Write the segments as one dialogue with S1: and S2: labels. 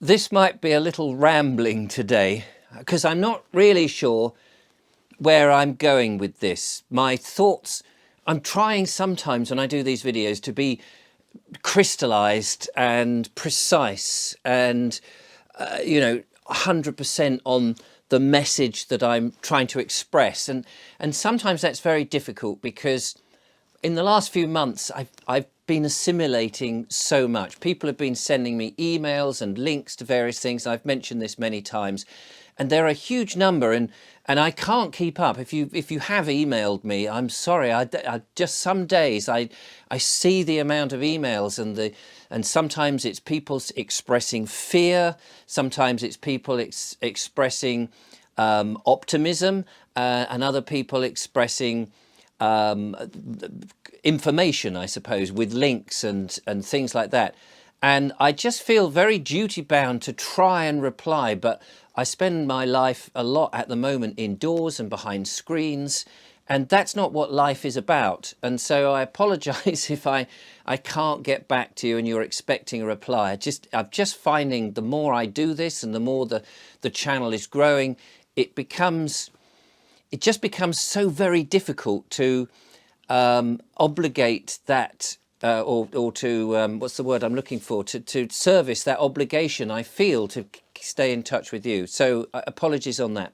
S1: This might be a little rambling today because I'm not really sure where I'm going with this. My thoughts, I'm trying sometimes when I do these videos to be crystallized and precise and, 100% on the message that I'm trying to express. And sometimes that's very difficult because in the last few months, I've been assimilating so much. People have been sending me emails and links to various things. I've mentioned this many times, and they're a huge number, and I can't keep up. If you have emailed me, I'm sorry. I just some days I see the amount of emails and sometimes it's people expressing fear. Sometimes it's people expressing optimism, and other people expressing information, I suppose, with links and things like that. And I just feel very duty bound to try and reply, but I spend my life a lot at the moment indoors and behind screens, and that's not what life is about. And so I apologize if I can't get back to you and you're expecting a reply. I'm just finding the more I do this and the more the channel is growing, it just becomes so very difficult to obligate that or to what's the word I'm looking for, to service that obligation I feel to stay in touch with you. So apologies on that.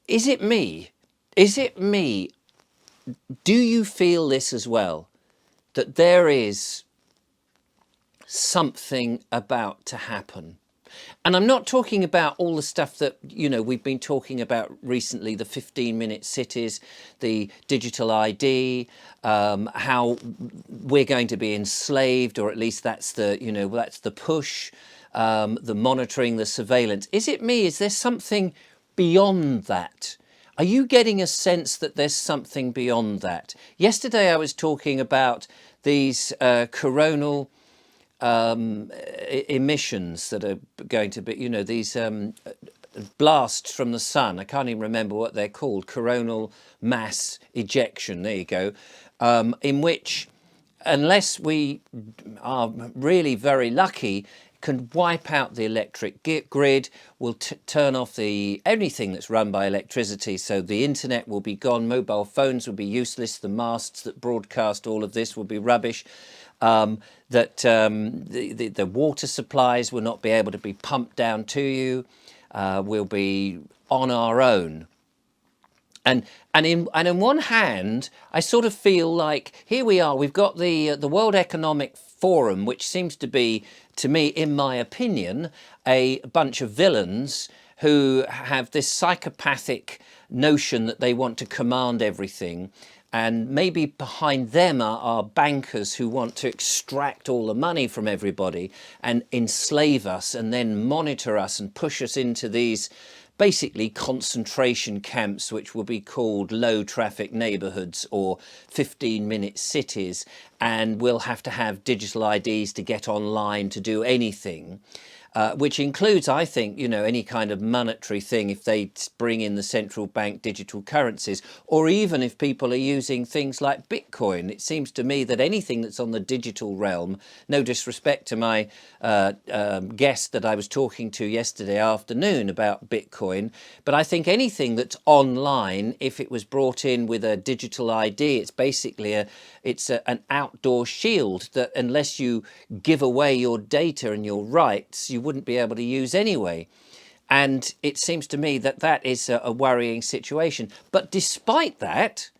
S1: Is it me? Do you feel this as well, that there is something about to happen? And I'm not talking about all the stuff that, we've been talking about recently, the 15-minute cities, the digital ID, how we're going to be enslaved, or at least that's the push, the monitoring, the surveillance. Is it me? Is there something beyond that? Are you getting a sense that there's something beyond that? Yesterday I was talking about these coronal emissions that are going to be, these blasts from the sun. I can't even remember what they're called. Coronal mass ejection. There you go. In which, unless we are really very lucky, can wipe out the electric grid, will turn off anything that's run by electricity. So the internet will be gone, mobile phones will be useless, the masts that broadcast all of this will be rubbish. The water supplies will not be able to be pumped down to you. We'll be on our own. And in one hand, I sort of feel like here we are. We've got the World Economic Forum, which seems to be, to me, in my opinion, a bunch of villains who have this psychopathic notion that they want to command everything. And maybe behind them are bankers who want to extract all the money from everybody and enslave us and then monitor us and push us into these basically concentration camps, which will be called low traffic neighborhoods or 15-minute cities. And we'll have to have digital IDs to get online to do anything. Which includes, I think, any kind of monetary thing if they bring in the central bank digital currencies, or even if people are using things like Bitcoin. It seems to me that anything that's on the digital realm, no disrespect to my guest that I was talking to yesterday afternoon about Bitcoin, but I think anything that's online, if it was brought in with a digital ID, it's basically an outdoor shield that unless you give away your data and your rights, you wouldn't be able to use anyway. And it seems to me that that is a worrying situation. But despite that,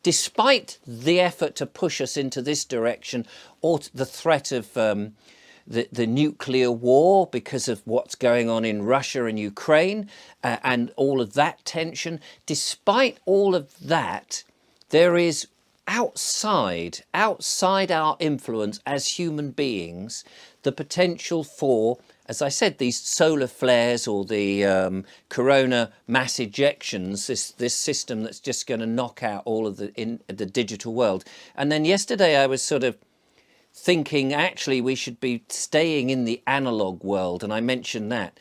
S1: despite the effort to push us into this direction, or the threat of the nuclear war because of what's going on in Russia and Ukraine, and all of that tension, despite all of that, there is outside our influence as human beings, the potential for, as I said, these solar flares or the corona mass ejections, this system that's just going to knock out all of the digital world. And then yesterday I was sort of thinking, actually, we should be staying in the analog world, and I mentioned that.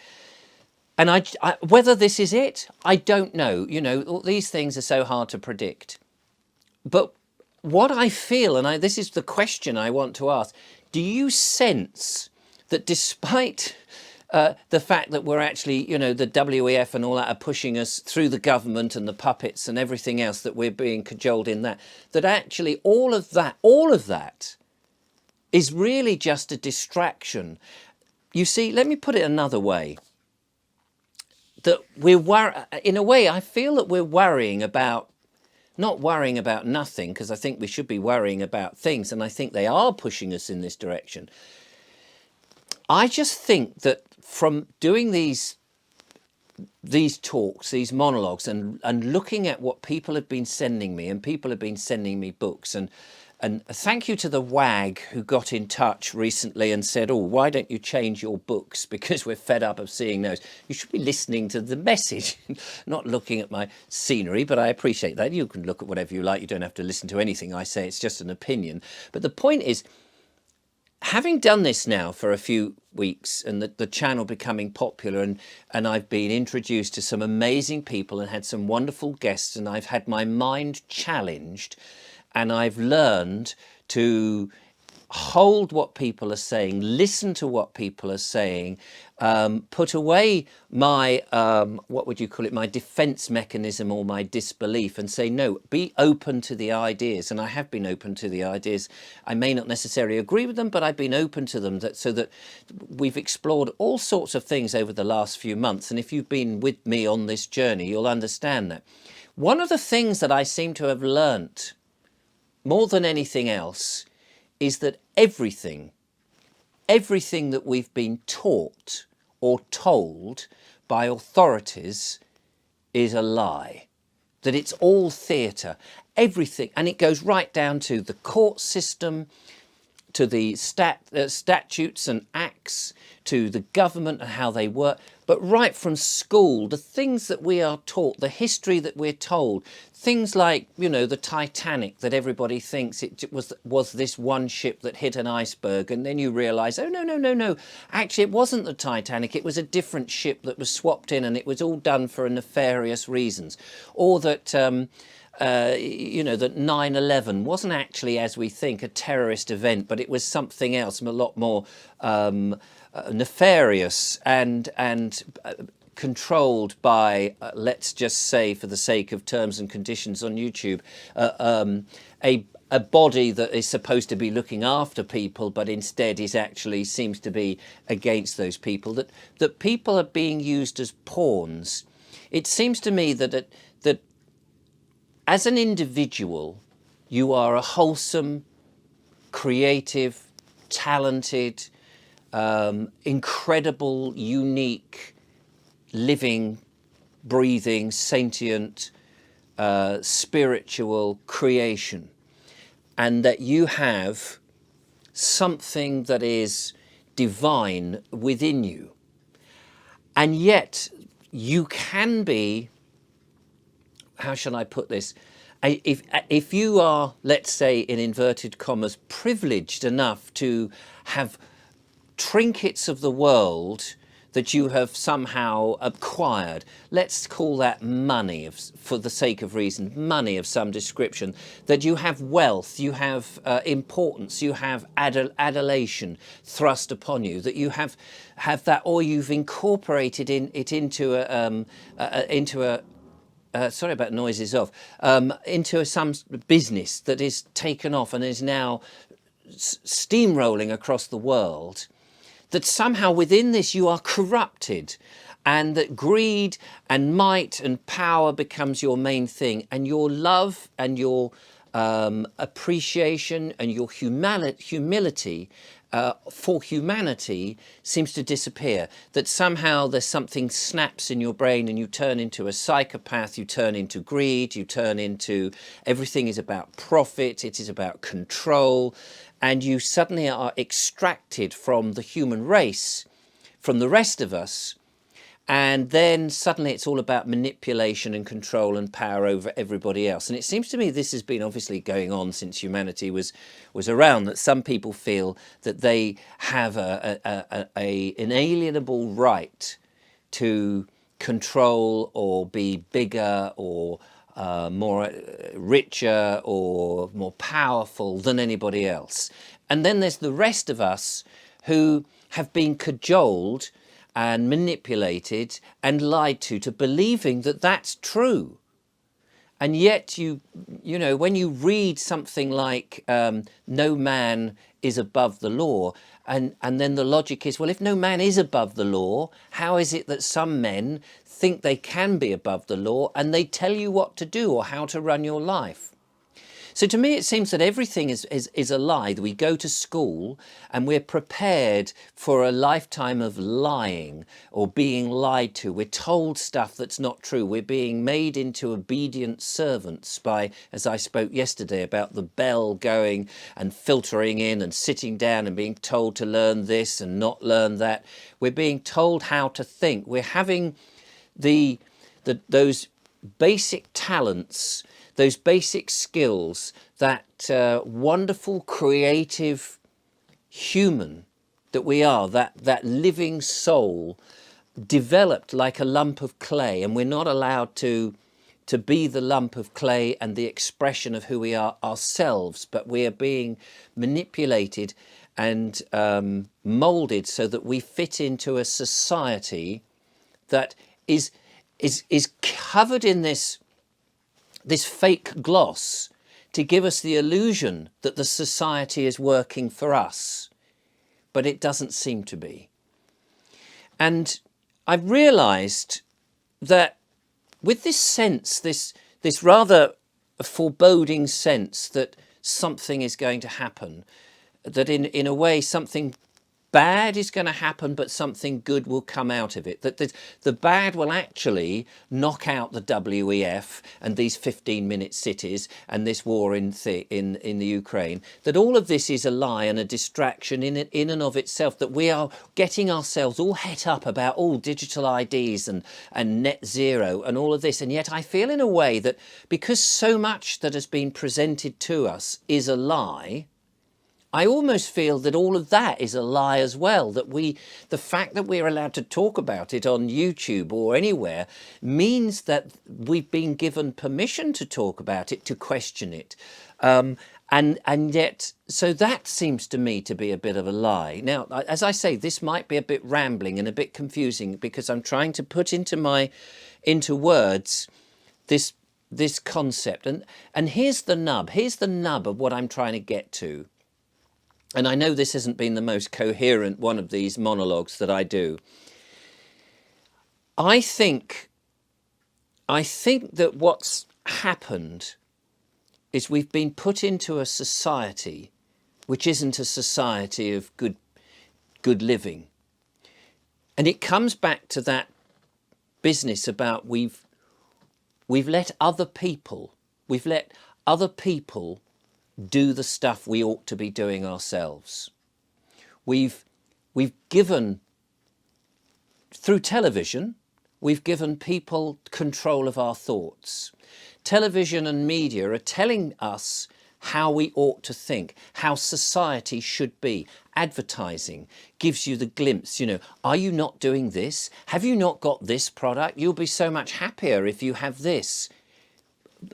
S1: And I whether this is it, I don't know. All these things are so hard to predict. But what I feel, this is the question I want to ask, do you sense that despite the fact that we're actually, the WEF and all that are pushing us through the government and the puppets and everything else, that we're being cajoled in that actually all of that is really just a distraction. You see, let me put it another way. That in a way, I feel that we're worrying about, not worrying about nothing, because I think we should be worrying about things, and I think they are pushing us in this direction. I just think that from doing these talks, these monologues, and looking at what people have been sending me, and people have been sending me books, and thank you to the wag who got in touch recently and said, oh, why don't you change your books, because we're fed up of seeing those. You should be listening to the message, not looking at my scenery, but I appreciate that. You can look at whatever you like. You don't have to listen to anything I say. It's just an opinion. But the point is, having done this now for a few weeks, and the channel becoming popular, and I've been introduced to some amazing people and had some wonderful guests, and I've had my mind challenged, and I've learned to hold what people are saying, listen to what people are saying, put away my, what would you call it, my defense mechanism or my disbelief, and say, no, be open to the ideas. And I have been open to the ideas. I may not necessarily agree with them, but I've been open to them, so that we've explored all sorts of things over the last few months. And if you've been with me on this journey, you'll understand that. One of the things that I seem to have learnt more than anything else is that everything that we've been taught or told by authorities is a lie, that it's all theatre, everything. And it goes right down to the court system, to the statutes and acts, to the government and how they work. But right from school, the things that we are taught, the history that we're told, things like, the Titanic, that everybody thinks it was this one ship that hit an iceberg, and then you realise, oh, no, actually it wasn't the Titanic, it was a different ship that was swapped in, and it was all done for nefarious reasons. Or that that 9/11 wasn't actually, as we think, a terrorist event, but it was something else, a lot more nefarious and controlled by, let's just say, for the sake of terms and conditions on YouTube, a body that is supposed to be looking after people, but instead seems to be against those people. That people are being used as pawns. It seems to me that as an individual, you are a wholesome, creative, talented, incredible, unique, living, breathing, sentient, spiritual creation, and that you have something that is divine within you. And yet you can be, how shall I put this? If you are, let's say, in inverted commas, privileged enough to have trinkets of the world that you have somehow acquired, let's call that money, for the sake of reason, money of some description, that you have wealth, you have importance, you have adulation thrust upon you, that you have that, or you've incorporated it into sorry about noises off, into some business that is taken off and is now steamrolling across the world, that somehow within this you are corrupted, and that greed and might and power becomes your main thing, and your love and your appreciation and your humility for humanity seems to disappear. That somehow there's something snaps in your brain and you turn into a psychopath, you turn into greed, you turn into everything is about profit, it is about control, and you suddenly are extracted from the human race, from the rest of us, and then suddenly it's all about manipulation and control and power over everybody else. And it seems to me this has been obviously going on since humanity was around, that some people feel that they have an inalienable right to control or be bigger or more richer or more powerful than anybody else. And then there's the rest of us who have been cajoled and manipulated and lied to believing that that's true. And yet you know, when you read something like no man is above the law, and then the logic is, well, if no man is above the law, how is it that some men think they can be above the law and they tell you what to do or how to run your life? So to me, it seems that everything is a lie. We go to school and we're prepared for a lifetime of lying or being lied to. We're told stuff that's not true. We're being made into obedient servants by, as I spoke yesterday about the bell going and filtering in and sitting down and being told to learn this and not learn that. We're being told how to think. We're having those basic talents, those basic skills, that wonderful creative human that we are, that living soul developed like a lump of clay, and we're not allowed to be the lump of clay and the expression of who we are ourselves, but we are being manipulated and molded so that we fit into a society that is covered in this fake gloss to give us the illusion that the society is working for us, but it doesn't seem to be. And I've realized that with this sense, this rather foreboding sense that something is going to happen, that in a way something bad is going to happen, but something good will come out of it. That the bad will actually knock out the WEF and these 15-minute cities and this war in the Ukraine. That all of this is a lie and a distraction in and of itself. That we are getting ourselves all het up about all digital IDs and net zero and all of this. And yet I feel in a way that because so much that has been presented to us is a lie, I almost feel that all of that is a lie as well, that the fact that we're allowed to talk about it on YouTube or anywhere means that we've been given permission to talk about it, to question it. And yet, so that seems to me to be a bit of a lie. Now, as I say, this might be a bit rambling and a bit confusing because I'm trying to put into words this concept. And here's the nub. Here's the nub of what I'm trying to get to. And I know this hasn't been the most coherent one of these monologues that I do. I think that what's happened is we've been put into a society which isn't a society of good living. And it comes back to that business about we've let other people do the stuff we ought to be doing ourselves. We've given, through television, we've given people control of our thoughts. Television and media are telling us how we ought to think, how society should be. Advertising gives you the glimpse, are you not doing this? Have you not got this product? You'll be so much happier if you have this.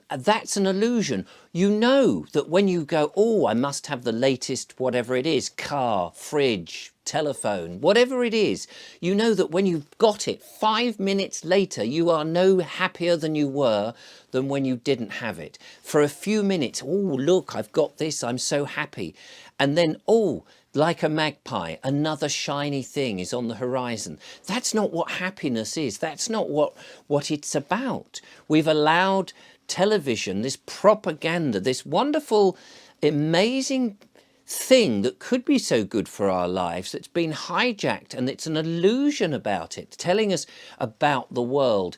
S1: That's an illusion. You know that when you go, oh, I must have the latest, whatever it is, car, fridge, telephone, whatever it is, you know that when you've got it, 5 minutes later, you are no happier than you were than when you didn't have it. For a few minutes, oh, look, I've got this, I'm so happy. And then, oh, like a magpie, another shiny thing is on the horizon. That's not what happiness is. That's not what it's about. We've allowed television, this propaganda, this wonderful, amazing thing that could be so good for our lives, that's been hijacked, and it's an illusion about it, telling us about the world,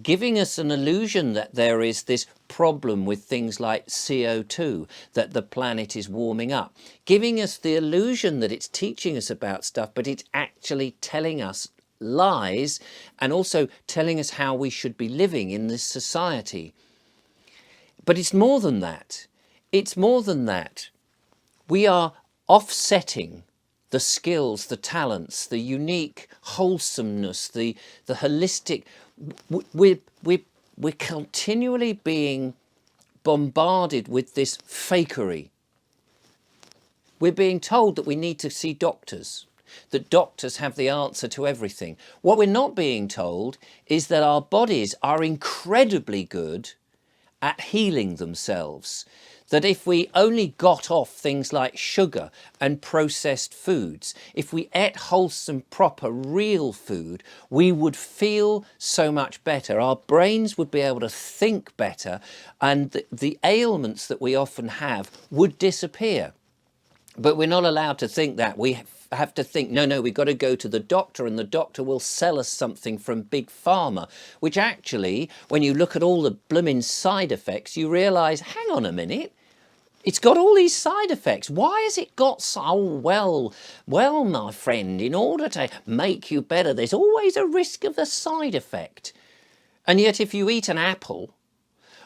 S1: giving us an illusion that there is this problem with things like CO2, that the planet is warming up, giving us the illusion that it's teaching us about stuff, but it's actually telling us lies and also telling us how we should be living in this society. But it's more than that. It's more than that. We are offsetting the skills, the talents, the unique wholesomeness, the holistic. We're continually being bombarded with this fakery. We're being told that we need to see doctors. that doctors have the answer to everything. What we're not being told is that our bodies are incredibly good at healing themselves. That if we only got off things like sugar and processed foods, if we ate wholesome, proper, real food, we would feel so much better. Our brains would be able to think better, and the ailments that we often have would disappear. But we're not allowed to think that. We have to think, no, we've got to go to the doctor, and the doctor will sell us something from Big Pharma, which actually, when you look at all the blooming side effects, you realise, hang on a minute, it's got all these side effects. Why has it got so, well, my friend, in order to make you better, there's always a risk of the side effect. And yet if you eat an apple,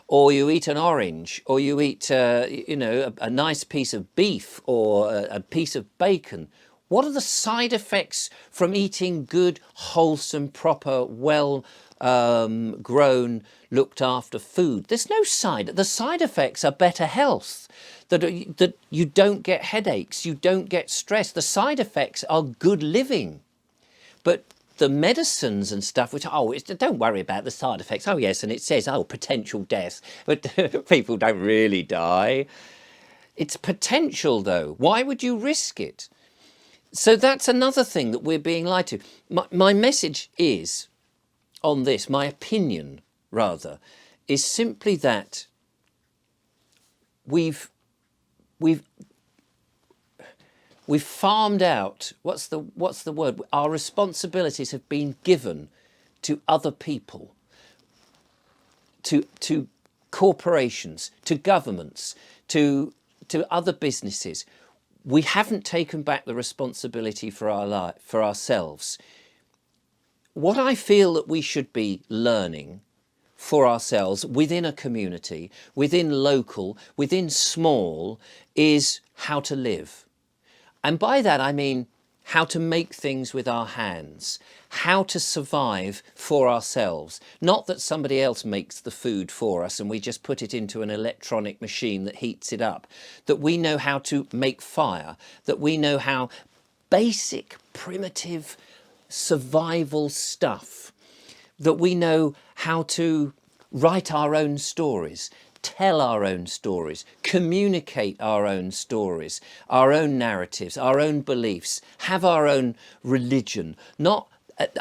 S1: or you eat an orange, or you eat, a nice piece of beef or a piece of bacon, what are the side effects from eating good, wholesome, proper, grown, looked after food? There's no the side effects are better health, that you don't get headaches, you don't get stress. The side effects are good living. But the medicines and stuff, which, don't worry about the side effects. Oh yes, and it says, potential death, but people don't really die. It's potential though. Why would you risk it? So that's another thing that we're being lied to. My message is on this, my opinion rather, is simply that we've farmed out, what's the word? Our responsibilities have been given to other people, to corporations, to governments, to other businesses. We haven't taken back the responsibility for our life, for ourselves. What I feel that we should be learning for ourselves within a community, within local, within small, is how to live. And by that I mean how to make things with our hands, how to survive for ourselves. Not that somebody else makes the food for us and we just put it into an electronic machine that heats it up. That we know how to make fire, that we know how basic, primitive survival stuff, that we know how to write our own stories, tell our own stories, communicate our own stories, our own narratives, our own beliefs, have our own religion, not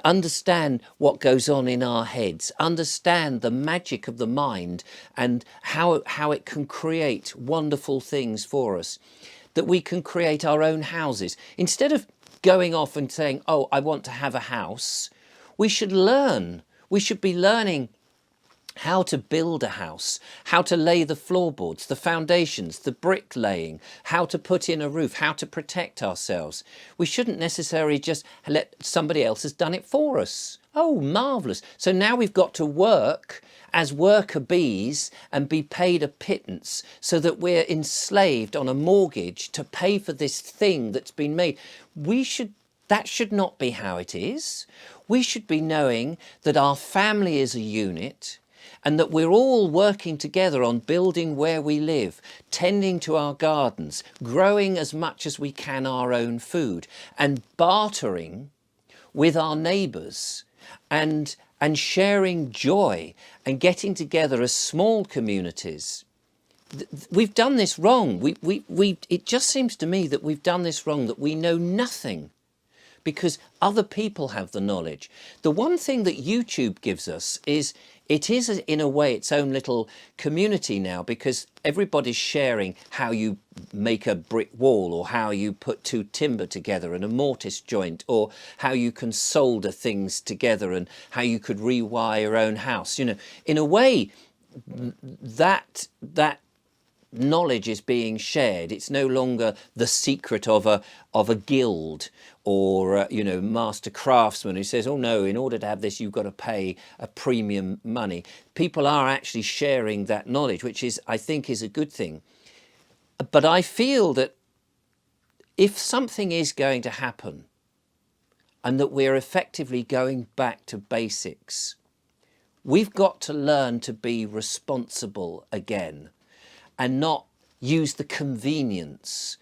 S1: understand what goes on in our heads, understand the magic of the mind and how it can create wonderful things for us, that we can create our own houses. Instead of going off and saying, I want to have a house, we should learn. We should be learning how to build a house, how to lay the floorboards, the foundations, the bricklaying, how to put in a roof, how to protect ourselves. We shouldn't necessarily just let somebody else has done it for us. Oh, marvellous. So now we've got to work as worker bees and be paid a pittance so that we're enslaved on a mortgage to pay for this thing that's been made. That should not be how it is. We should be knowing that our family is a unit, and that we're all working together on building where we live, tending to our gardens, growing as much as we can our own food, and bartering with our neighbours, and sharing joy, and getting together as small communities. We've done this wrong. It just seems to me that we've done this wrong, that we know nothing because other people have the knowledge. The one thing that YouTube gives us is, it is in a way its own little community now, because everybody's sharing how you make a brick wall, or how you put two timber together and a mortise joint, or how you can solder things together, and how you could rewire your own house. You know, in a way, that knowledge is being shared. It's no longer the secret of a guild or master craftsman who says, oh no, in order to have this you've got to pay a premium money. People are actually sharing that knowledge, which is, I think, is a good thing. But I feel that if something is going to happen and that we're effectively going back to basics, we've got to learn to be responsible again, and not use the convenience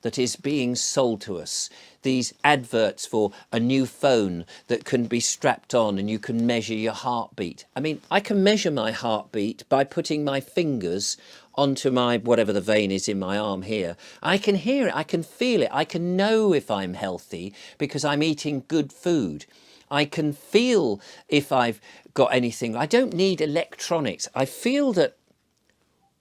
S1: that is being sold to us. These adverts for a new phone that can be strapped on and you can measure your heartbeat. I mean, I can measure my heartbeat by putting my fingers onto my, whatever the vein is in my arm here. I can hear it, I can feel it, I can know if I'm healthy because I'm eating good food. I can feel if I've got anything. I don't need electronics. I feel that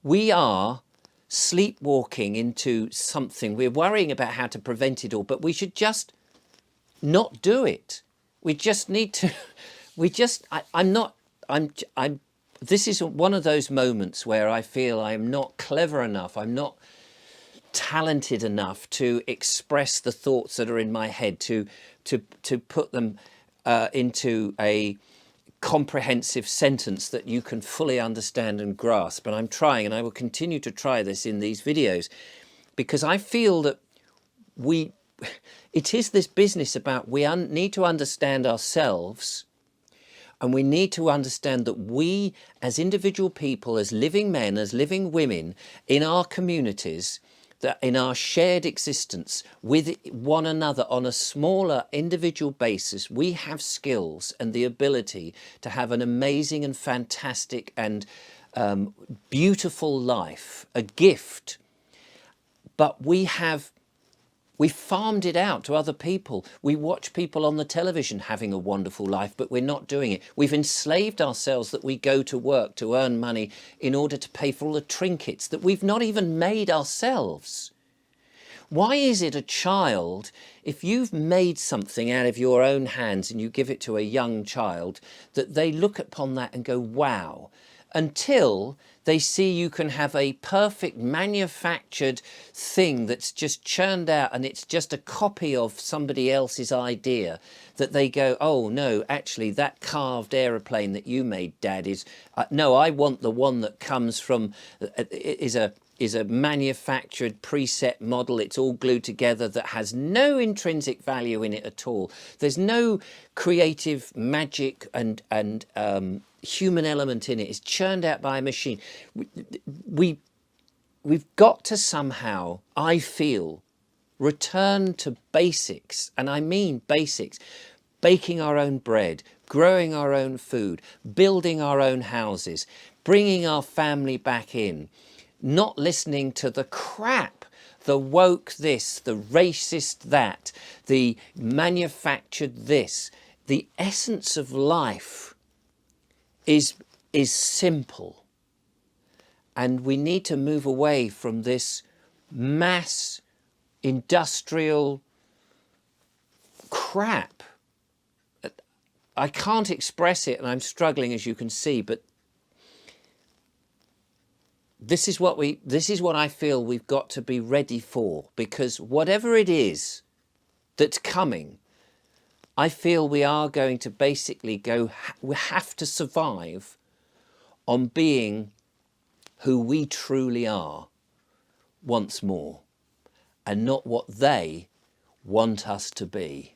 S1: we are sleepwalking into something. We're worrying about how to prevent it all, but we should just not do it. We just need to, this is one of those moments where I feel I'm not clever enough. I'm not talented enough to express the thoughts that are in my head, to put them into a comprehensive sentence that you can fully understand and grasp. And I'm trying, and I will continue to try this in these videos, because I feel that it is this business about we need to understand ourselves, and we need to understand that we as individual people, as living men, as living women in our communities, that in our shared existence with one another on a smaller individual basis, we have skills and the ability to have an amazing and fantastic and beautiful life, a gift. But we farmed it out to other people. We watch people on the television having a wonderful life, but we're not doing it. We've enslaved ourselves that we go to work to earn money in order to pay for all the trinkets that we've not even made ourselves. Why is it a child, if you've made something out of your own hands and you give it to a young child, that they look upon that and go, wow, until they see you can have a perfect manufactured thing that's just churned out and it's just a copy of somebody else's idea, that they go, oh no, actually that carved aeroplane that you made, Dad, is no, I want the one that comes from is a manufactured preset model. It's all glued together, that has no intrinsic value in it at all. There's no creative magic and human element in it. It's churned out by a machine. We've got to somehow, I feel, return to basics, and I mean basics. Baking our own bread, growing our own food, building our own houses, bringing our family back in, not listening to the crap, the woke this, the racist that, the manufactured this. The essence of life is simple, and we need to move away from this mass industrial crap. I can't express it, and I'm struggling, as you can see, but this is what I feel we've got to be ready for, because whatever it is that's coming, I feel we are going to basically we have to survive on being who we truly are once more, and not what they want us to be.